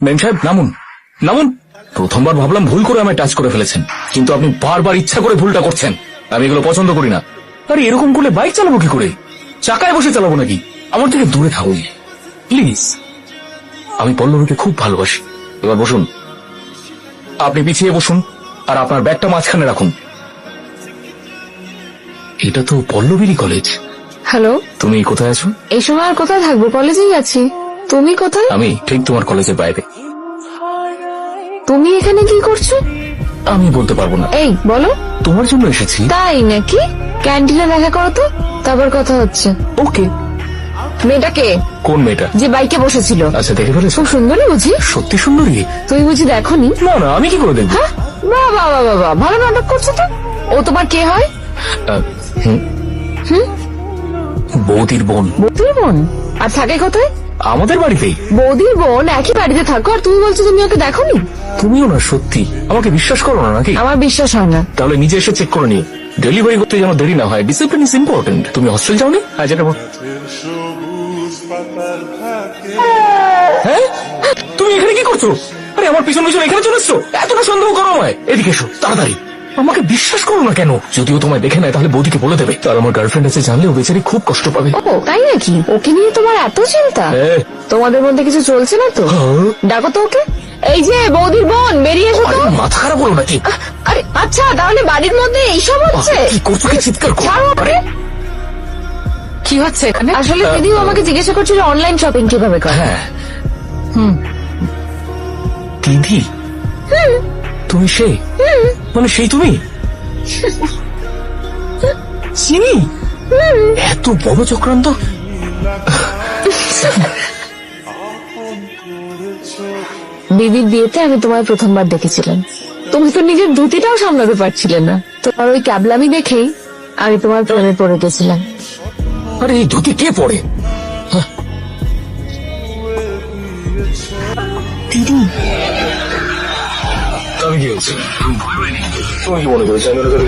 মেম সাহেব নামুন নামুন। প্রথমবার ভাবলাম ভুল করে আমায় টাচ করে ফেলেছেন, কিন্তু আপনি বারবার ইচ্ছা করে ভুলটা করছেন। আমি এগুলো পছন্দ করি না। আরে এরকম করলে বাইক চালাবো কি করে? চাকায় বসে চালাবো নাকি? আমার থেকে দূরে থাকুন প্লিজ। আমি পল্লবীকে খুব ভালোবাসি। এবার বসুন। আপনি পিছিয়ে বসুন আর আপনার ব্যাগটা মাঝখানে রাখুন। এটা তো পল্লবীরই কলেজ। হ্যালো, তুমি কোথায় আছো? এই সময় আর কোথায় থাকবো? কলেজেই আছি। তুমি কোথায়? আমি ঠিক তোমার কলেজের বাইরে। তুমি এখানে কি করছো? আমি বলতে পারবো না। এই বলো। তোমার জন্য এসেছি। তাই নাকি? ক্যান্টিনে দেখা করো তো, তারপর কথা হচ্ছে। ওকে। মেয়েটাকে? কোন মেয়েটা? যে বাইকে বসেছিল। আচ্ছা, দেখে ফেলেছো? খুব সুন্দরী বুঝি? সত্যি সুন্দরী? তুই বুঝি দেখোনি? না না, আমি কি করে দেখবো? হ্যাঁ, বাহ বাহ বাহ বাহ, ভালো নাটক করছো তো। ও তোমার কে হয়? বৌদির বোন। বৌদির বোন? আর থাকে কোথায়? আমাদের বাড়িতেই। বৌদির বোন একই বাড়িতে থাকো, আর তুমি বলছো তুমি ওকে দেখোনি? তুমিও না সত্যি আমাকে বিশ্বাস করো না নাকি? আমার বিশ্বাস হয় না। তাহলে নিজে এসে চেক করে নিও। ডেলিভারি করতে যেন দেরি না হয়। Discipline is important. তুমি হস্টেল যাওনি? হ্যাঁ, যেটা বল। হ্যাঁ, তুমি এখানে কি করছো? আরে আমার পিছন পিছন এখানে চলে এসছো? এতটা সন্দেহ করো আমায়? এদিকে এসো তাড়াতাড়ি। আমাকে বিশ্বাস করো না কেন? যদিও তোমায় দেখে নেয় তাহলে বৌদিকে বলে দেবে। তার আমার গার্লফ্রেন্ড আছে জানলে ও বেচারি খুব কষ্ট পাবে। ও তাই নাকি? ওকে নিয়ে তোমার এত চিন্তা? হ্যাঁ। তোমাদের মধ্যে কিছু চলছে না তো? ডাকো তো ওকে। এই যে বৌদির বোন, বেরিয়ে এসো তো। আরে মাথা খারাপ হলো নাকি? আরে আচ্ছা, তাহলে বাড়ির মধ্যে এইসব হচ্ছে? কি করছো? কি চিৎকার করো? ছাড়ো ওকে। কি হচ্ছে এখানে? আসলে দিদিও আমাকে জিজ্ঞাসা করছিল অনলাইন শপিং কিভাবে করে। হ্যাঁ। দিদি, তুমি সেই মানে সেই তুমি চিনি? এত বড় চক্রান্ত? দিদির বিয়েতে আমি তোমায় প্রথমবার দেখেছিলাম। তুমি তো নিজের ধুতিটাও সামলাতে পারছিলে না। তোমার ওই ক্যাবলামি দেখেই আমি তোমার প্রেমে পড়ে গেছিলাম। আরে এই ধুতি কে পড়ে? দিদি, আমি কি হচ্ছে? তুমি কি মনে করেছো? আমি মনে করি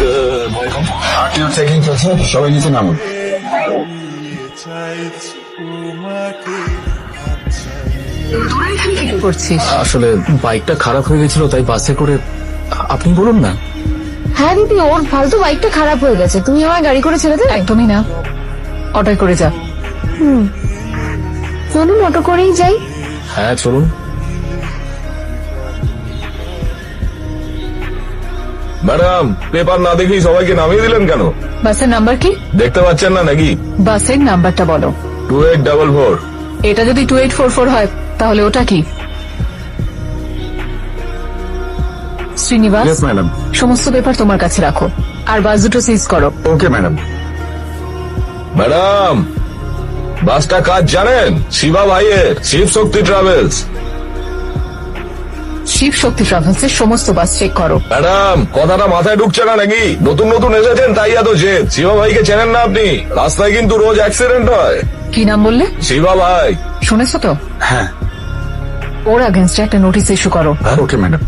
ভয় কম। আরটিও চেকিং চলছে, সবাই নিচে নামুন। কি করছিস? আসলে বাইকটা খারাপ হয়ে গেছিল তাই বাসে করে। আপনি বলুন না। হ্যাঁ দিদি, ওর ফালতু বাইকটা খারাপ হয়ে গেছে, তুমি আমার গাড়ি করে ছেড়ে দেবে? একদমই না, অটোয় করে যা। চলুন অটো করেই যাই। হ্যাঁ চলুন। ম্যাডাম, পেপার না দেখেই সবাইকে নামিয়ে দিলেন কেন? বাসের নাম্বার কি? দেখতে পাচ্ছেন না নাকি? বাসের নাম্বারটা বলো। 2844। এটা যদি 2844 হয় তাহলে ওটা কি? Srinivas, yes madam. সমস্ত পেপার তোমার কাছে রাখো, আর বাস দুটো সিজ করো। Okay madam. ম্যাডাম, বাসটা কাজ জানেন? শিবা ভাইয়ের, শিব শক্তি ট্রাভেলস। শিব শক্তি ট্রাভেলসের সমস্ত বাস চেক করো। ম্যাডাম, কথাটা মাথায় ঢুকছে না নাকি? নতুন নতুন এসেছেন তাই এত জেদ। শিবা ভাইকে চেনেন না আপনি? রাস্তায় কিন্তু রোজ অ্যাক্সিডেন্ট হয়। কি নাম বললে? শিবা ভাই। শুনেছো তো? হ্যাঁ। ওর আগেনস্টে একটা নোটিশ ইস্যু করো। Okay madam.